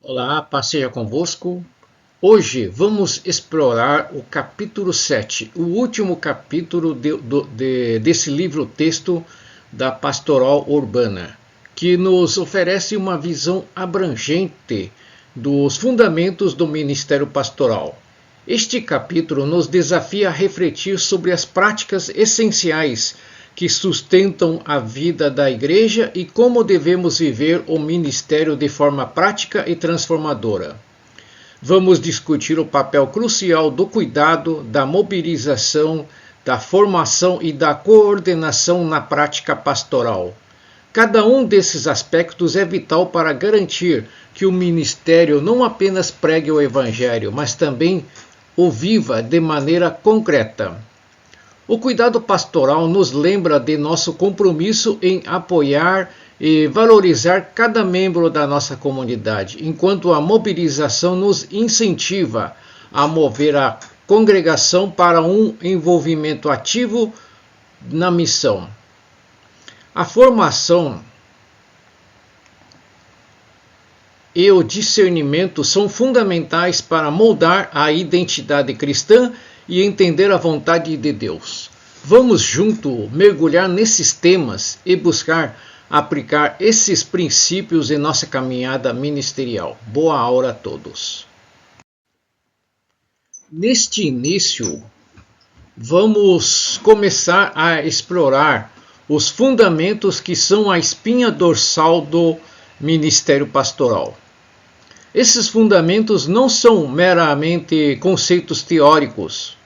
Olá, paz seja convosco. Hoje vamos explorar o capítulo 7, o último capítulo desse livro-texto da Pastoral Urbana, que nos oferece uma visão abrangente dos fundamentos do ministério pastoral. Este capítulo nos desafia a refletir sobre as práticas essenciais que sustentam a vida da igreja e como devemos viver o ministério de forma prática e transformadora. Vamos discutir o papel crucial do cuidado, da mobilização, da formação e da coordenação na prática pastoral. Cada um desses aspectos é vital para garantir que o ministério não apenas pregue o evangelho, mas também o viva de maneira concreta. O cuidado pastoral nos lembra de nosso compromisso em apoiar e valorizar cada membro da nossa comunidade, enquanto a mobilização nos incentiva a mover a congregação para um envolvimento ativo na missão. A formação e o discernimento são fundamentais para moldar a identidade cristã e entender a vontade de Deus. Vamos junto mergulhar nesses temas e buscar aplicar esses princípios em nossa caminhada ministerial. Boa aula a todos. Neste início, vamos começar a explorar os fundamentos que são a espinha dorsal do ministério pastoral. Esses fundamentos não são meramente conceitos teóricos,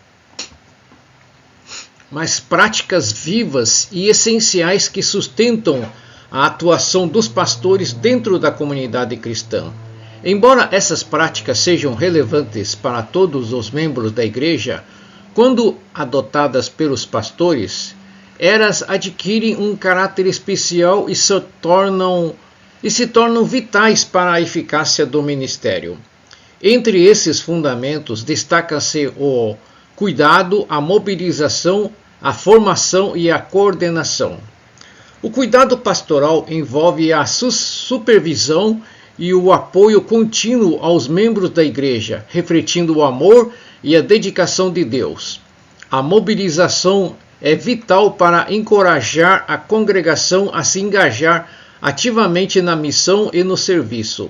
mas práticas vivas e essenciais que sustentam a atuação dos pastores dentro da comunidade cristã. Embora essas práticas sejam relevantes para todos os membros da igreja, quando adotadas pelos pastores, elas adquirem um caráter especial e se tornam vitais para a eficácia do ministério. Entre esses fundamentos destaca-se o cuidado, a mobilização, a formação e a coordenação. O cuidado pastoral envolve a supervisão e o apoio contínuo aos membros da igreja, refletindo o amor e a dedicação de Deus. A mobilização é vital para encorajar a congregação a se engajar ativamente na missão e no serviço.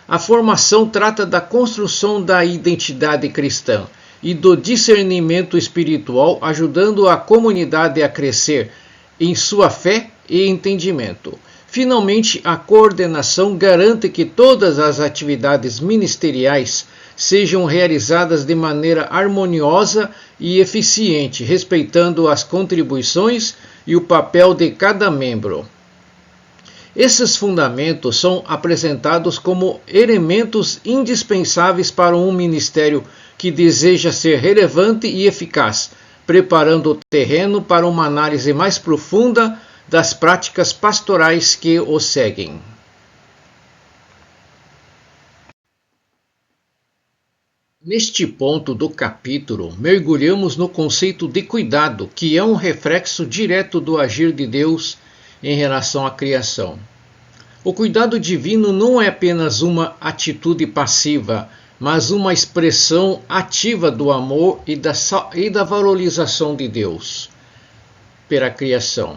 A formação trata da construção da identidade cristã e do discernimento espiritual, ajudando a comunidade a crescer em sua fé e entendimento. Finalmente, a coordenação garante que todas as atividades ministeriais sejam realizadas de maneira harmoniosa e eficiente, respeitando as contribuições e o papel de cada membro. Esses fundamentos são apresentados como elementos indispensáveis para um ministério que deseja ser relevante e eficaz, preparando o terreno para uma análise mais profunda das práticas pastorais que o seguem. Neste ponto do capítulo, mergulhamos no conceito de cuidado, que é um reflexo direto do agir de Deus em relação à criação. O cuidado divino não é apenas uma atitude passiva, mas uma expressão ativa do amor e da valorização de Deus pela criação.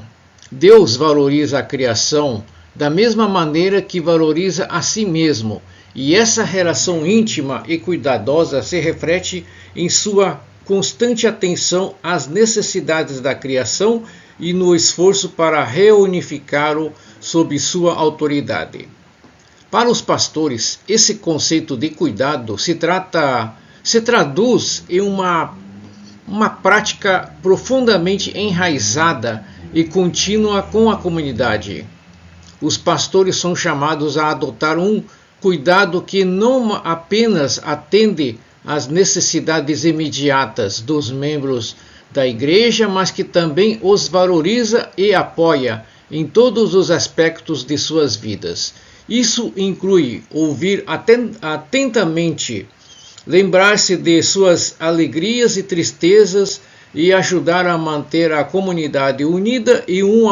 Deus valoriza a criação da mesma maneira que valoriza a si mesmo, e essa relação íntima e cuidadosa se reflete em sua constante atenção às necessidades da criação e no esforço para reunificá-lo sob sua autoridade. Para os pastores, esse conceito de cuidado se traduz em uma prática profundamente enraizada e contínua com a comunidade. Os pastores são chamados a adotar um cuidado que não apenas atende às necessidades imediatas dos membros da igreja, mas que também os valoriza e apoia em todos os aspectos de suas vidas. Isso inclui ouvir atentamente, lembrar-se de suas alegrias e tristezas e ajudar a manter a comunidade unida e um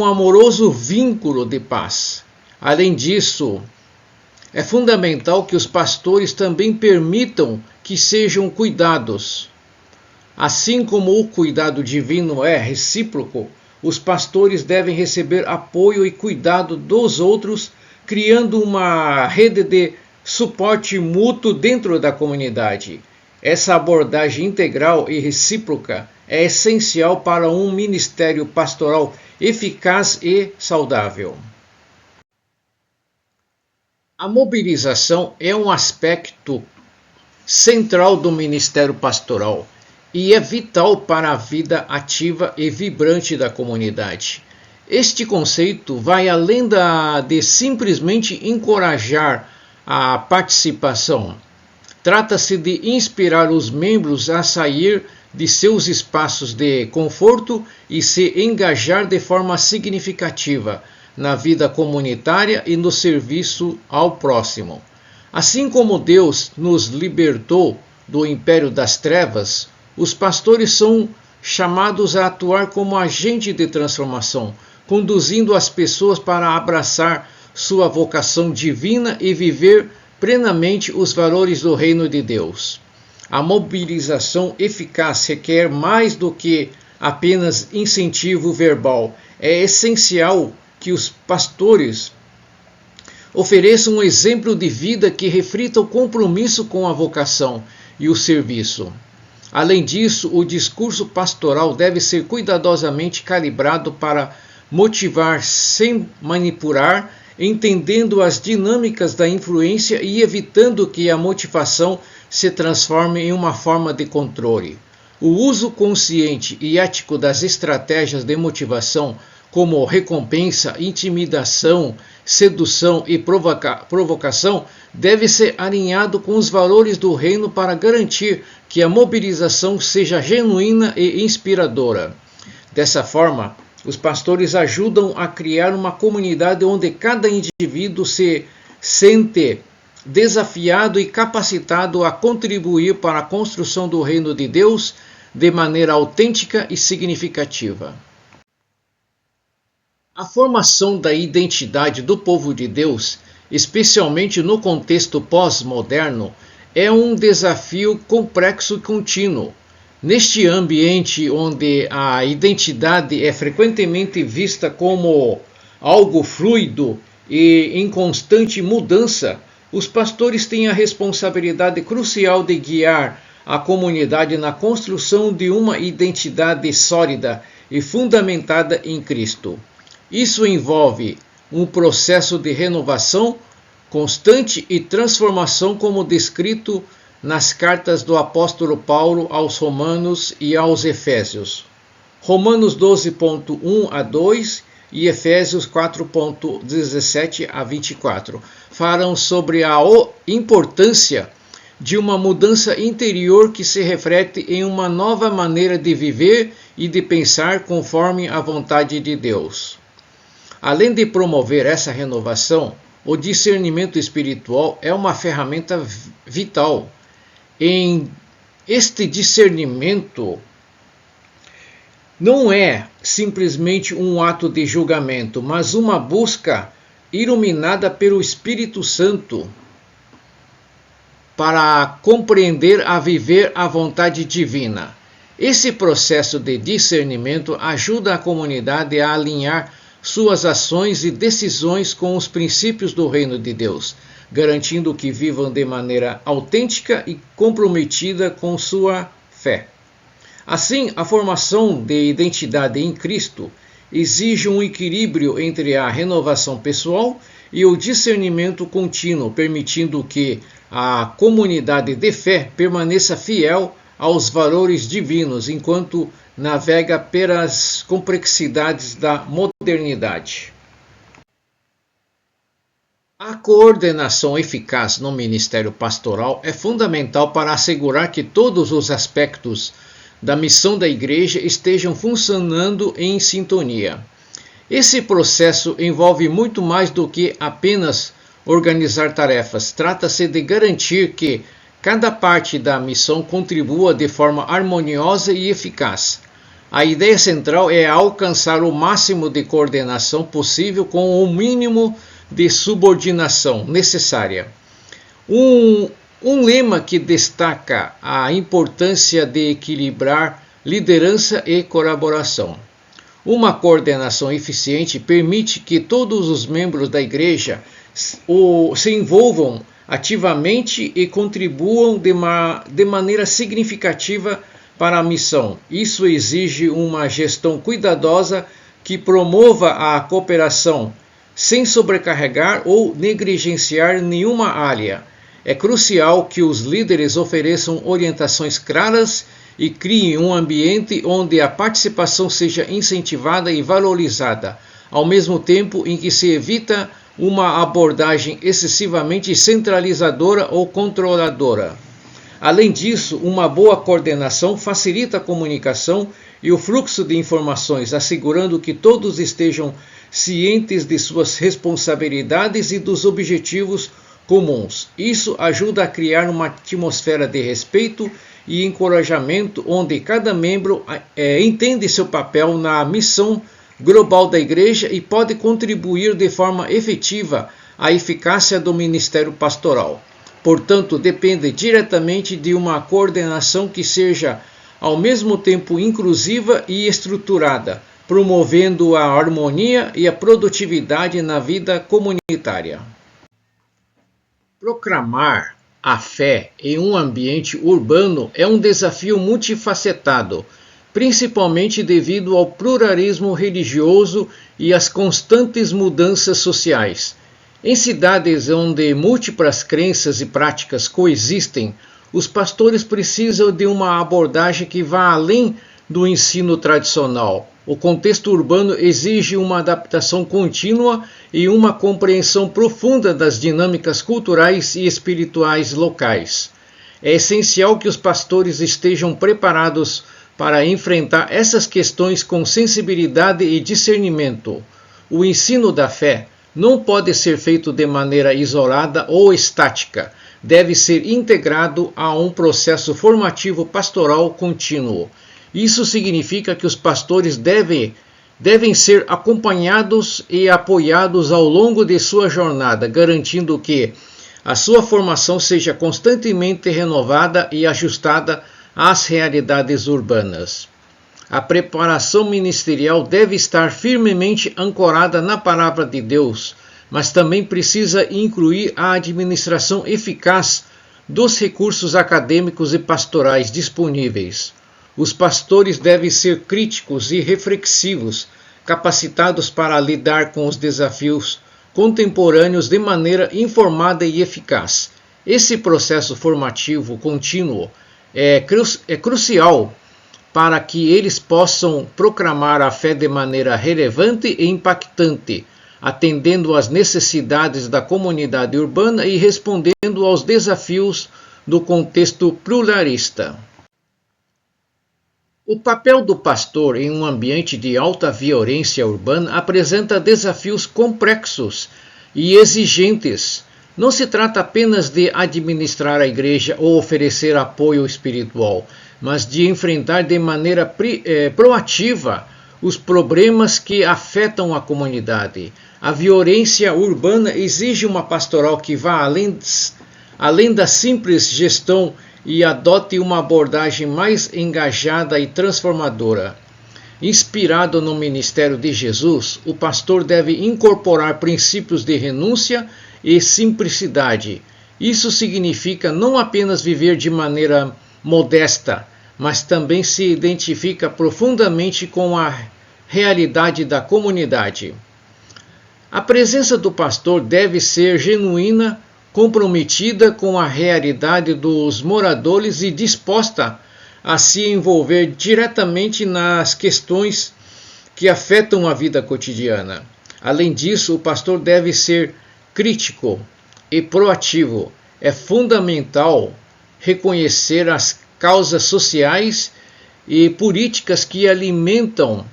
amoroso vínculo de paz. Além disso, É fundamental que os pastores também permitam que sejam cuidados. Assim como o cuidado divino é recíproco, os pastores devem receber apoio e cuidado dos outros, criando uma rede de suporte mútuo dentro da comunidade. Essa abordagem integral e recíproca é essencial para um ministério pastoral eficaz e saudável. A mobilização é um aspecto central do ministério pastoral e é vital para a vida ativa e vibrante da comunidade. Este conceito vai além de simplesmente encorajar a participação. Trata-se de inspirar os membros a sair de seus espaços de conforto e se engajar de forma significativa na vida comunitária e no serviço ao próximo. Assim como Deus nos libertou do império das trevas, os pastores são chamados a atuar como agente de transformação, conduzindo as pessoas para abraçar sua vocação divina e viver plenamente os valores do reino de Deus. A mobilização eficaz requer mais do que apenas incentivo verbal. É essencial que os pastores ofereçam um exemplo de vida que reflita o compromisso com a vocação e o serviço. Além disso, o discurso pastoral deve ser cuidadosamente calibrado para motivar sem manipular, entendendo as dinâmicas da influência e evitando que a motivação se transforme em uma forma de controle. O uso consciente e ético das estratégias de motivação, como recompensa, intimidação, sedução e provocação, deve ser alinhado com os valores do reino para garantir que a mobilização seja genuína e inspiradora. Dessa forma, os pastores ajudam a criar uma comunidade onde cada indivíduo se sente desafiado e capacitado a contribuir para a construção do reino de Deus de maneira autêntica e significativa. A formação da identidade do povo de Deus, especialmente no contexto pós-moderno, é um desafio complexo e contínuo. Neste ambiente onde a identidade é frequentemente vista como algo fluido e em constante mudança, os pastores têm a responsabilidade crucial de guiar a comunidade na construção de uma identidade sólida e fundamentada em Cristo. Isso envolve um processo de renovação constante e transformação, como descrito nas cartas do apóstolo Paulo aos Romanos e aos Efésios. Romanos 12.1 a 2 e Efésios 4.17 a 24 falam sobre a importância de uma mudança interior que se reflete em uma nova maneira de viver e de pensar conforme a vontade de Deus. Além de promover essa renovação, o discernimento espiritual é uma ferramenta vital. Em este discernimento não é simplesmente um ato de julgamento, mas uma busca iluminada pelo Espírito Santo para compreender a viver a vontade divina. Esse processo de discernimento ajuda a comunidade a alinhar suas ações e decisões com os princípios do reino de Deus, garantindo que vivam de maneira autêntica e comprometida com sua fé. Assim, a formação de identidade em Cristo exige um equilíbrio entre a renovação pessoal e o discernimento contínuo, permitindo que a comunidade de fé permaneça fiel aos valores divinos, enquanto navega pelas complexidades da modernidade. A coordenação eficaz no ministério pastoral é fundamental para assegurar que todos os aspectos da missão da igreja estejam funcionando em sintonia. Esse processo envolve muito mais do que apenas organizar tarefas. Trata-se de garantir que cada parte da missão contribua de forma harmoniosa e eficaz. A ideia central é alcançar o máximo de coordenação possível com o mínimo de subordinação necessária. Um lema que destaca a importância de equilibrar liderança e colaboração. Uma coordenação eficiente permite que todos os membros da igreja se envolvam ativamente e contribuam de maneira significativa para a missão. Isso exige uma gestão cuidadosa que promova a cooperação, sem sobrecarregar ou negligenciar nenhuma área. É crucial que os líderes ofereçam orientações claras e criem um ambiente onde a participação seja incentivada e valorizada, ao mesmo tempo em que se evita uma abordagem excessivamente centralizadora ou controladora. Além disso, uma boa coordenação facilita a comunicação e o fluxo de informações, assegurando que todos estejam cientes de suas responsabilidades e dos objetivos comuns. Isso ajuda a criar uma atmosfera de respeito e encorajamento, onde cada membro entende seu papel na missão global da igreja e pode contribuir de forma efetiva à eficácia do ministério pastoral. Portanto, depende diretamente de uma coordenação que seja ao mesmo tempo inclusiva e estruturada, promovendo a harmonia e a produtividade na vida comunitária. Proclamar a fé em um ambiente urbano é um desafio multifacetado, principalmente devido ao pluralismo religioso e às constantes mudanças sociais. Em cidades onde múltiplas crenças e práticas coexistem, os pastores precisam de uma abordagem que vá além do ensino tradicional. O contexto urbano exige uma adaptação contínua e uma compreensão profunda das dinâmicas culturais e espirituais locais. É essencial que os pastores estejam preparados para enfrentar essas questões com sensibilidade e discernimento. O ensino da fé não pode ser feito de maneira isolada ou estática. Deve ser integrado a um processo formativo pastoral contínuo. Isso significa que os pastores devem ser acompanhados e apoiados ao longo de sua jornada, garantindo que a sua formação seja constantemente renovada e ajustada às realidades urbanas. A preparação ministerial deve estar firmemente ancorada na palavra de Deus, mas também precisa incluir a administração eficaz dos recursos acadêmicos e pastorais disponíveis. Os pastores devem ser críticos e reflexivos, capacitados para lidar com os desafios contemporâneos de maneira informada e eficaz. Esse processo formativo contínuo é crucial para que eles possam proclamar a fé de maneira relevante e impactante, atendendo às necessidades da comunidade urbana e respondendo aos desafios do contexto pluralista. O papel do pastor em um ambiente de alta violência urbana apresenta desafios complexos e exigentes. Não se trata apenas de administrar a igreja ou oferecer apoio espiritual, mas de enfrentar de maneira proativa os problemas que afetam a comunidade. A violência urbana exige uma pastoral que vá além da simples gestão e adote uma abordagem mais engajada e transformadora. Inspirado no ministério de Jesus, o pastor deve incorporar princípios de renúncia e simplicidade. Isso significa não apenas viver de maneira modesta, mas também se identifica profundamente com a realidade da comunidade. A presença do pastor deve ser genuína, comprometida com a realidade dos moradores e disposta a se envolver diretamente nas questões que afetam a vida cotidiana. Além disso, o pastor deve ser crítico e proativo. É fundamental reconhecer as causas sociais e políticas que alimentam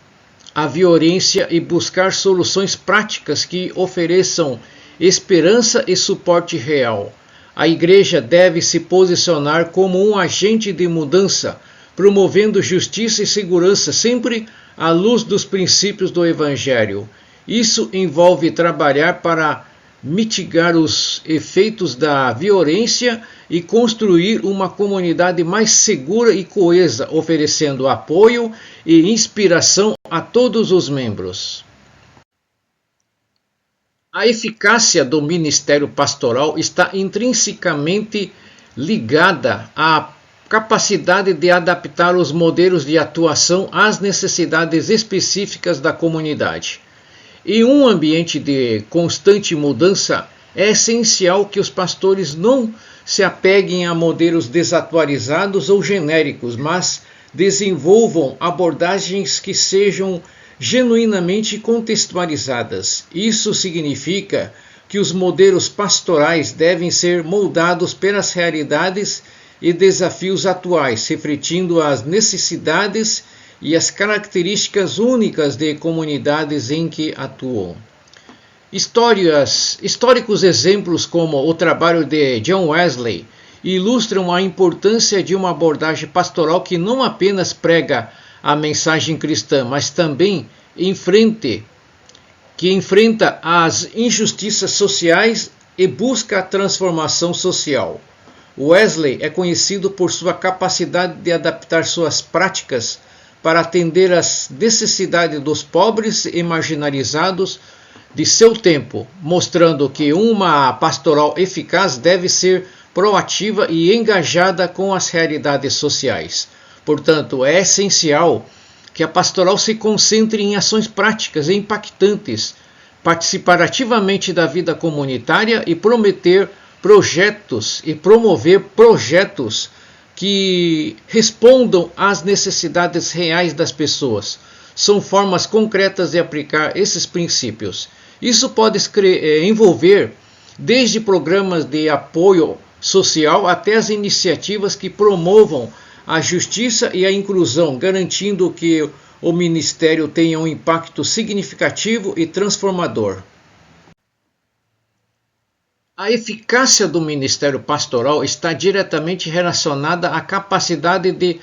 a violência e buscar soluções práticas que ofereçam esperança e suporte real. A igreja deve se posicionar como um agente de mudança, promovendo justiça e segurança sempre à luz dos princípios do Evangelho. Isso envolve trabalhar para mitigar os efeitos da violência e construir uma comunidade mais segura e coesa, oferecendo apoio e inspiração a todos os membros. A eficácia do ministério pastoral está intrinsecamente ligada à capacidade de adaptar os modelos de atuação às necessidades específicas da comunidade. Em um ambiente de constante mudança, é essencial que os pastores não se apeguem a modelos desatualizados ou genéricos, mas desenvolvam abordagens que sejam genuinamente contextualizadas. Isso significa que os modelos pastorais devem ser moldados pelas realidades e desafios atuais, refletindo as necessidades e as características únicas de comunidades em que atuam. Históricos exemplos como o trabalho de John Wesley ilustram a importância de uma abordagem pastoral que não apenas prega a mensagem cristã, mas também enfrenta as injustiças sociais e busca a transformação social. Wesley é conhecido por sua capacidade de adaptar suas práticas para atender às necessidades dos pobres e marginalizados de seu tempo, mostrando que uma pastoral eficaz deve ser proativa e engajada com as realidades sociais. Portanto, é essencial que a pastoral se concentre em ações práticas e impactantes, participar ativamente da vida comunitária e promover projetos que respondam às necessidades reais das pessoas. São formas concretas de aplicar esses princípios. Isso pode envolver desde programas de apoio social até as iniciativas que promovam a justiça e a inclusão, garantindo que o ministério tenha um impacto significativo e transformador. A eficácia do ministério pastoral está diretamente relacionada à capacidade de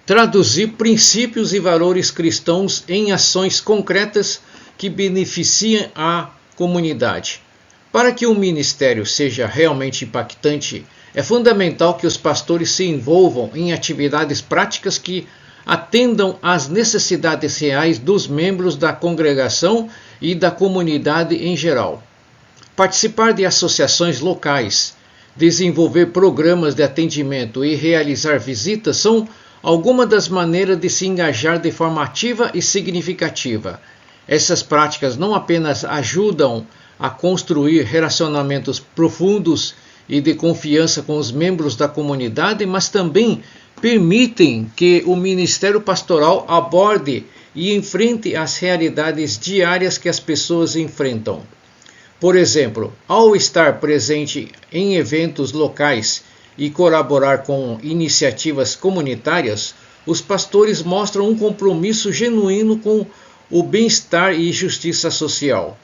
traduzir princípios e valores cristãos em ações concretas que beneficiem a comunidade. Para que o ministério seja realmente impactante, é fundamental que os pastores se envolvam em atividades práticas que atendam às necessidades reais dos membros da congregação e da comunidade em geral. Participar de associações locais, desenvolver programas de atendimento e realizar visitas são algumas das maneiras de se engajar de forma ativa e significativa. Essas práticas não apenas ajudam a construir relacionamentos profundos e de confiança com os membros da comunidade, mas também permitem que o ministério pastoral aborde e enfrente as realidades diárias que as pessoas enfrentam. Por exemplo, ao estar presente em eventos locais e colaborar com iniciativas comunitárias, os pastores mostram um compromisso genuíno com o bem-estar e justiça social.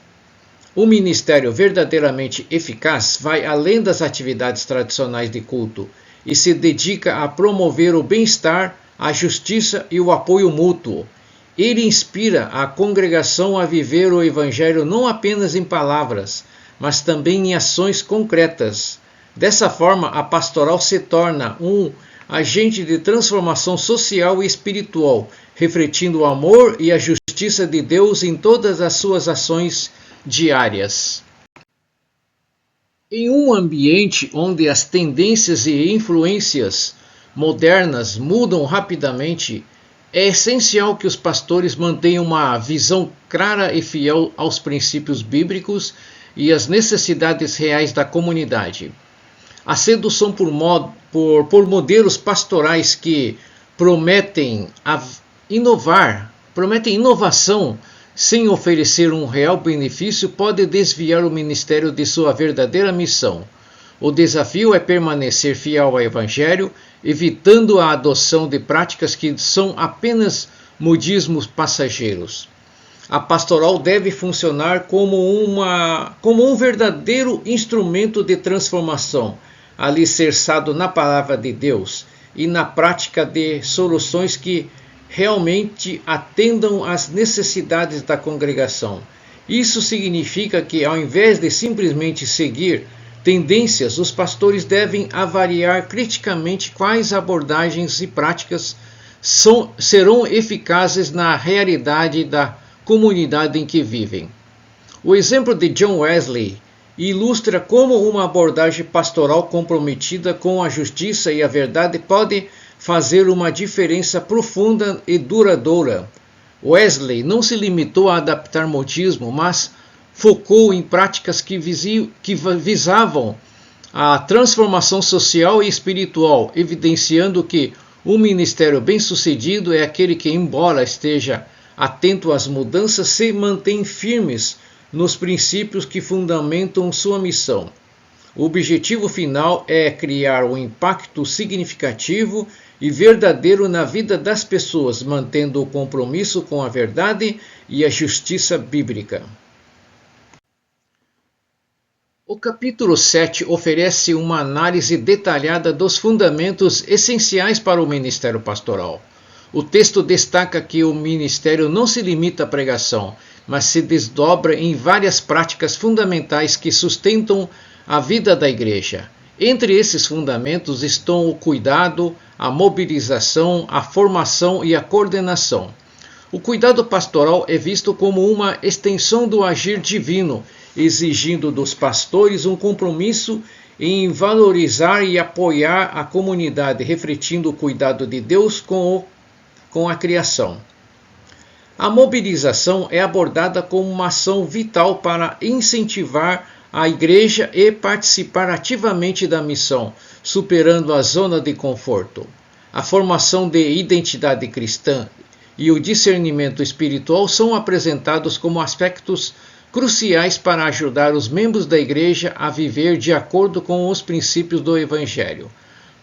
O ministério verdadeiramente eficaz vai além das atividades tradicionais de culto e se dedica a promover o bem-estar, a justiça e o apoio mútuo. Ele inspira a congregação a viver o Evangelho não apenas em palavras, mas também em ações concretas. Dessa forma, a pastoral se torna um agente de transformação social e espiritual, refletindo o amor e a justiça de Deus em todas as suas ações diárias. Em um ambiente onde as tendências e influências modernas mudam rapidamente, é essencial que os pastores mantenham uma visão clara e fiel aos princípios bíblicos e às necessidades reais da comunidade. A sedução por modelos pastorais que prometem inovação sem oferecer um real benefício pode desviar o ministério de sua verdadeira missão. O desafio é permanecer fiel ao Evangelho, evitando a adoção de práticas que são apenas modismos passageiros. A pastoral deve funcionar como um verdadeiro instrumento de transformação, alicerçado na palavra de Deus e na prática de soluções que realmente atendam às necessidades da congregação. Isso significa que, ao invés de simplesmente seguir tendências, os pastores devem avaliar criticamente quais abordagens e práticas serão eficazes na realidade da comunidade em que vivem. O exemplo de John Wesley ilustra como uma abordagem pastoral comprometida com a justiça e a verdade pode fazer uma diferença profunda e duradoura. Wesley não se limitou a adaptar modismo, mas focou em práticas que visavam a transformação social e espiritual, evidenciando que um ministério bem-sucedido é aquele que, embora esteja atento às mudanças, se mantém firmes nos princípios que fundamentam sua missão. O objetivo final é criar um impacto significativo e verdadeiro na vida das pessoas, mantendo o compromisso com a verdade e a justiça bíblica. O capítulo 7 oferece uma análise detalhada dos fundamentos essenciais para o ministério pastoral. O texto destaca que o ministério não se limita à pregação, mas se desdobra em várias práticas fundamentais que sustentam a vida da igreja. Entre esses fundamentos estão o cuidado, a mobilização, a formação e a coordenação. O cuidado pastoral é visto como uma extensão do agir divino, exigindo dos pastores um compromisso em valorizar e apoiar a comunidade, refletindo o cuidado de Deus com a criação. A mobilização é abordada como uma ação vital para incentivar a igreja e participar ativamente da missão, superando a zona de conforto. A formação de identidade cristã e o discernimento espiritual são apresentados como aspectos cruciais para ajudar os membros da igreja a viver de acordo com os princípios do Evangelho.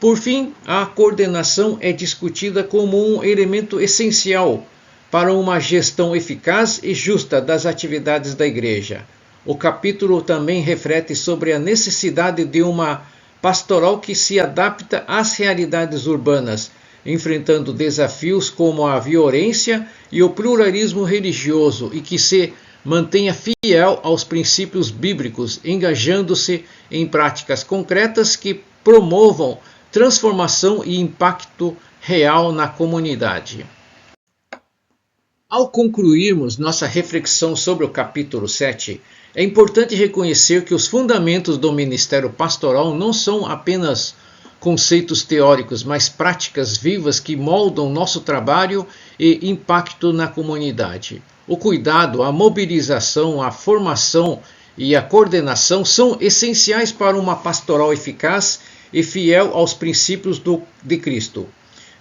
Por fim, a coordenação é discutida como um elemento essencial para uma gestão eficaz e justa das atividades da igreja. O capítulo também reflete sobre a necessidade de uma pastoral que se adapta às realidades urbanas, enfrentando desafios como a violência e o pluralismo religioso e que se mantenha fiel aos princípios bíblicos, engajando-se em práticas concretas que promovam transformação e impacto real na comunidade. Ao concluirmos nossa reflexão sobre o capítulo 7, é importante reconhecer que os fundamentos do ministério pastoral não são apenas conceitos teóricos, mas práticas vivas que moldam nosso trabalho e impacto na comunidade. O cuidado, a mobilização, a formação e a coordenação são essenciais para uma pastoral eficaz e fiel aos princípios de Cristo.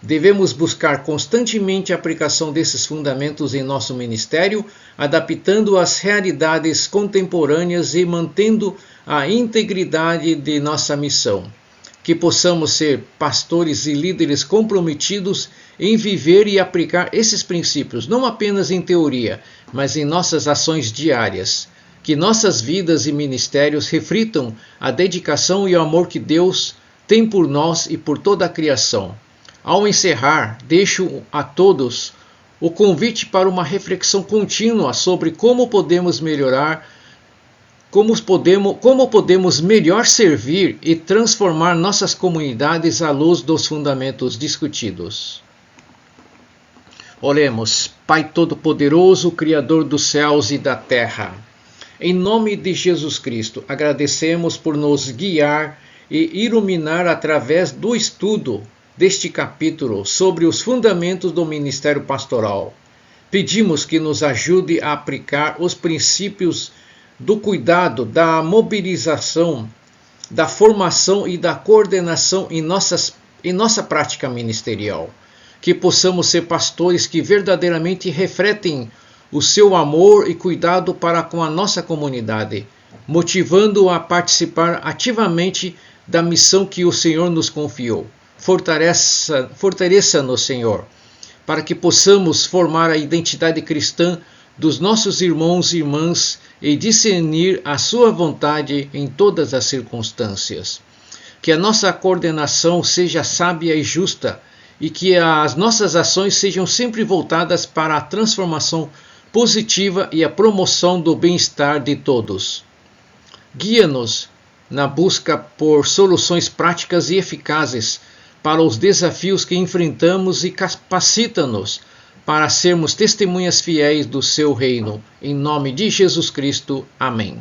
Devemos buscar constantemente a aplicação desses fundamentos em nosso ministério, adaptando às realidades contemporâneas e mantendo a integridade de nossa missão. Que possamos ser pastores e líderes comprometidos em viver e aplicar esses princípios, não apenas em teoria, mas em nossas ações diárias. Que nossas vidas e ministérios reflitam a dedicação e o amor que Deus tem por nós e por toda a criação. Ao encerrar, deixo a todos o convite para uma reflexão contínua sobre como podemos melhorar, como podemos melhor servir e transformar nossas comunidades à luz dos fundamentos discutidos. Oremos. Pai Todo-Poderoso, Criador dos céus e da terra, em nome de Jesus Cristo, agradecemos por nos guiar e iluminar através do estudo deste capítulo sobre os fundamentos do ministério pastoral. Pedimos que nos ajude a aplicar os princípios do cuidado, da mobilização, da formação e da coordenação em nossa prática ministerial. Que possamos ser pastores que verdadeiramente refletem o seu amor e cuidado para com a nossa comunidade, motivando-o a participar ativamente da missão que o Senhor nos confiou. Fortaleça-nos, Senhor, para que possamos formar a identidade cristã dos nossos irmãos e irmãs e discernir a sua vontade em todas as circunstâncias. Que a nossa coordenação seja sábia e justa e que as nossas ações sejam sempre voltadas para a transformação positiva e a promoção do bem-estar de todos. Guia-nos na busca por soluções práticas e eficazes para os desafios que enfrentamos e capacita-nos para sermos testemunhas fiéis do seu reino. Em nome de Jesus Cristo. Amém.